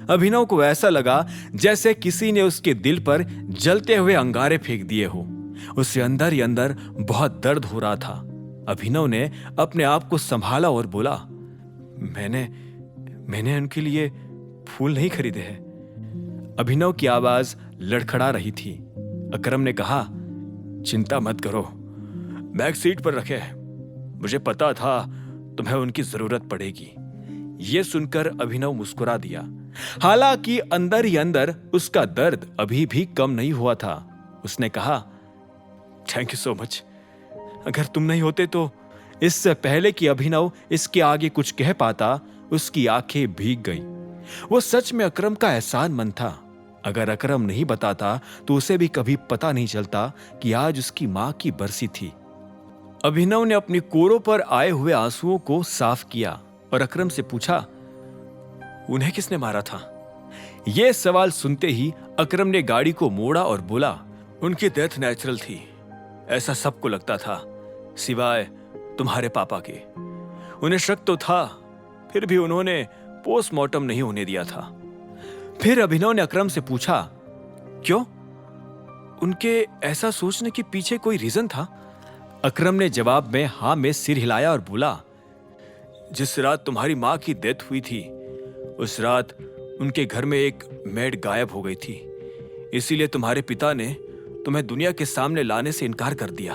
अभिनव को ऐसा लगा जैसे किसी ने उसके दिल पर जलते हुए अंगारे फेंक दिए हो। उसे अंदर ही अंदर बहुत दर्द हो रहा था। अभिनव ने अपने आप को संभाला और बोला, मैंने उनके लिए फूल नहीं खरीदे हैं। अभिनव की आवाज लड़खड़ा रही थी। अकरम ने कहा, चिंता मत करो, बैक सीट पर रखे। मुझे पता था तुम्हें उनकी जरूरत पड़ेगी। यह सुनकर अभिनव मुस्कुरा दिया। हालांकि अंदर ही अंदर उसका दर्द अभी भी कम नहीं हुआ था। उसने कहा, थैंक यू सो मच। अगर तुम नहीं होते तो। इससे पहले कि अभिनव इसके आगे कुछ कह पाता, उसकी आंखें भीग गई। वो सच में अकरम का एहसानमंद था। अगर अकरम नहीं बताता तो उसे भी कभी पता नहीं चलता कि आज उसकी मां की बरसी थी। अभिनव ने अपनी कोरों पर आए हुए आंसुओं को साफ किया और अकरम से पूछा, उन्हें किसने मारा था? यह सवाल सुनते ही अकरम ने गाड़ी को मोड़ा और बोला, उनकी डेथ नेचुरल थी, ऐसा सबको लगता था, सिवाय तुम्हारे पापा के। उन्हें शक तो था, फिर भी उन्होंने पोस्टमार्टम नहीं होने दिया था। फिर अभिनव ने अकरम से पूछा, क्यों? उनके ऐसा सोचने के पीछे कोई रीजन था? अकरम ने जवाब में हां में सिर हिलाया और बोला, जिस रात तुम्हारी मां की डेथ हुई थी, उस रात उनके घर में एक मेड गायब हो गई थी। इसीलिए तुम्हारे पिता ने तुम्हें दुनिया के सामने लाने से इनकार कर दिया।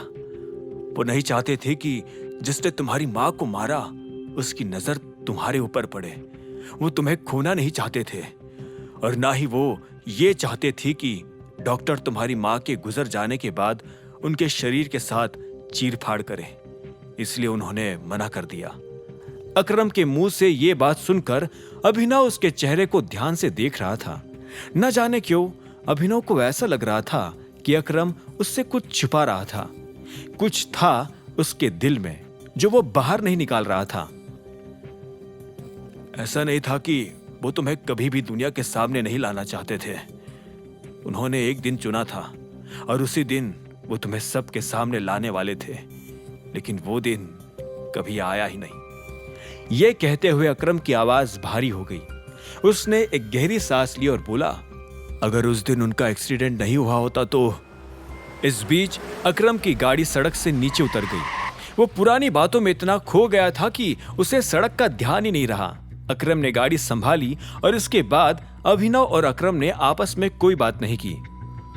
वो नहीं चाहते थे कि जिसने तुम्हारी मां को मारा उसकी नजर तुम्हारे ऊपर पड़े। वो तुम्हें खोना नहीं चाहते थे और ना ही वो ये चाहते थे कि डॉक्टर तुम्हारी मां के गुजर जाने के बाद उनके शरीर के साथ चीर-फाड़ करे। इसलिए उन्होंने मना कर दिया। अकरम के मुंह से ये बात सुनकर अभिनव उसके चेहरे को ध्यान से देख रहा था। न जाने क्यों अभिनव को ऐसा लग रहा था कि अकरम उससे कुछ छुपा रहा था। कुछ था उसके दिल में जो वो बाहर नहीं निकाल रहा था। ऐसा नहीं था कि वो तुम्हें कभी भी दुनिया के सामने नहीं लाना चाहते थे। उन्होंने एक दिन चुना था और उसी दिन वो तुम्हें सबके सामने लाने वाले थे, लेकिन वो दिन कभी आया ही नहीं। ये कहते हुए अकरम की आवाज भारी हो गई। उसने एक गहरी सांस ली और बोला, अगर उस दिन उनका एक्सीडेंट नहीं हुआ होता तो। इस बीच अकरम की गाड़ी सड़क से नीचे उतर गई। वो पुरानी बातों में इतना खो गया था कि उसे सड़क का ध्यान ही नहीं रहा। अकरम ने गाड़ी संभाली और इसके बाद अभिनव और अकरम ने आपस में कोई बात नहीं की।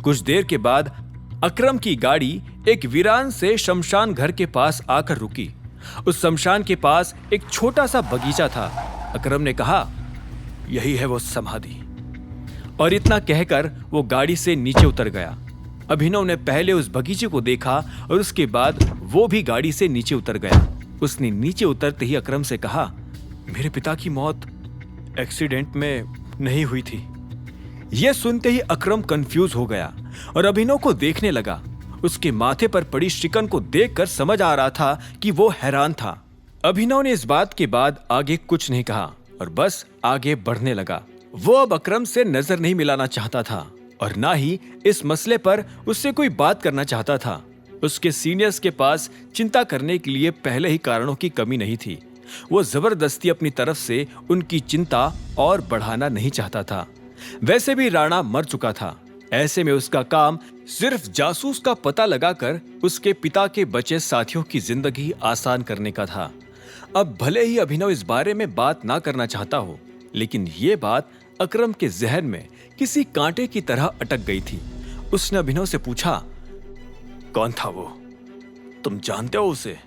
कुछ देर के बाद अकरम की गाड़ी एक वीरान से शमशान घर के पास आकर रुकी। उस शमशान के पास एक छोटा सा बगीचा था। अकरम ने कहा, यही है वो समाधि। और इतना कहकर वो गाड़ी से नीचे उतर गया। अभिनव ने पहले उस बगीचे को देखा और उसके बाद वो भी गाड़ी से नीचे उतर गया। उसने नीचे उतरते ही अकरम से कहा, मेरे पिता की मौत एक्सीडेंट में नहीं हुई थी। यह सुनते ही अकरम कंफ्यूज हो गया और अभिनव को देखने लगा। उसके माथे पर पड़ी शिकन को देखकर समझ आ रहा था कि वो हैरान था। अभिनव ने इस बात के बाद आगे कुछ नहीं कहा और बस आगे बढ़ने लगा। वो अब अकरम से नजर नहीं मिलाना चाहता था और ना ही इस मसले पर उससे कोई बात करना चाहता था। उसके सीनियर्स के पास चिंता करने के लिए पहले ही कारणों की कमी नहीं थी। वो जबरदस्ती अपनी तरफ से उनकी चिंता और बढ़ाना नहीं चाहता था। वैसे भी राणा मर चुका था। ऐसे में उसका काम सिर्फ जासूस का पता लगाकर उसके पिता के बचे साथियों की जिंदगी आसान करने का था। अब भले ही अभिनव इस बारे में बात ना करना चाहता हो, लेकिन ये बात अकरम के जहन में किसी कांटे की तरह अटक गई थी। उसने अभिनव से पूछा, कौन था वो? तुम जानते हो उसे?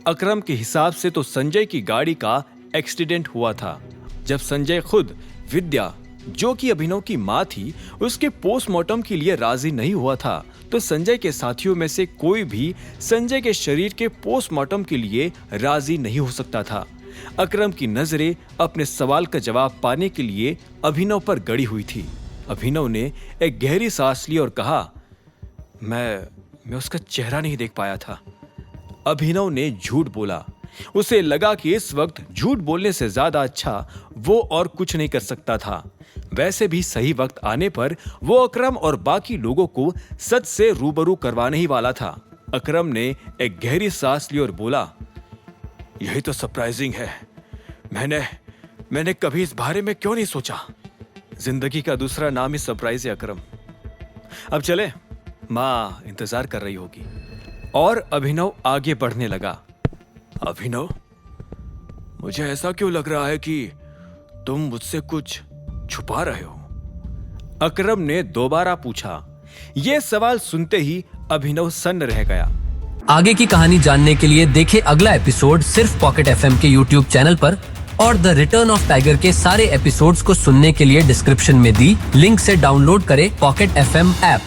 अकरम के हिसाब से तो संजय की गाड़ी का एक्सीडेंट हुआ था। जब संजय खुद विद्या, जो कि अभिनव की मां थी, उसके पोस्टमार्टम के लिए राजी नहीं हुआ था, तो संजय के साथियों में से कोई भी संजय के शरीर के पोस्टमार्टम के लिए राजी नहीं हो सकता था। अकरम की नजरें अपने सवाल का जवाब पाने के लिए अभिनव पर गड़ी हुई थी। अभिनव ने एक गहरी सांस ली और कहा, मैं उसका चेहरा नहीं देख पाया था। अभिनव ने झूठ बोला। उसे लगा कि इस वक्त झूठ बोलने से ज्यादा अच्छा वो और कुछ नहीं कर सकता था। वैसे भी सही वक्त आने पर वो अकरम और बाकी लोगों को सच से रूबरू करवाने ही वाला था। अकरम ने एक गहरी सांस ली और बोला, यही तो सरप्राइजिंग है। मैंने कभी इस बारे में क्यों नहीं सोचा? जिंदगी का दूसरा नाम ही सरप्राइज है अकरम। अब चले, माँ इंतजार कर रही होगी। और अभिनव आगे बढ़ने लगा। अभिनव, मुझे ऐसा क्यों लग रहा है कि तुम मुझसे कुछ छुपा रहे हो? अकरम ने दोबारा पूछा। यह सवाल सुनते ही अभिनव सन्न रह गया। आगे की कहानी जानने के लिए देखें अगला एपिसोड सिर्फ पॉकेट एफएम के यूट्यूब चैनल पर, और द रिटर्न ऑफ टाइगर के सारे एपिसोड्स को सुनने के लिए डिस्क्रिप्शन में दी लिंक से डाउनलोड करें पॉकेट एफएम ऐप।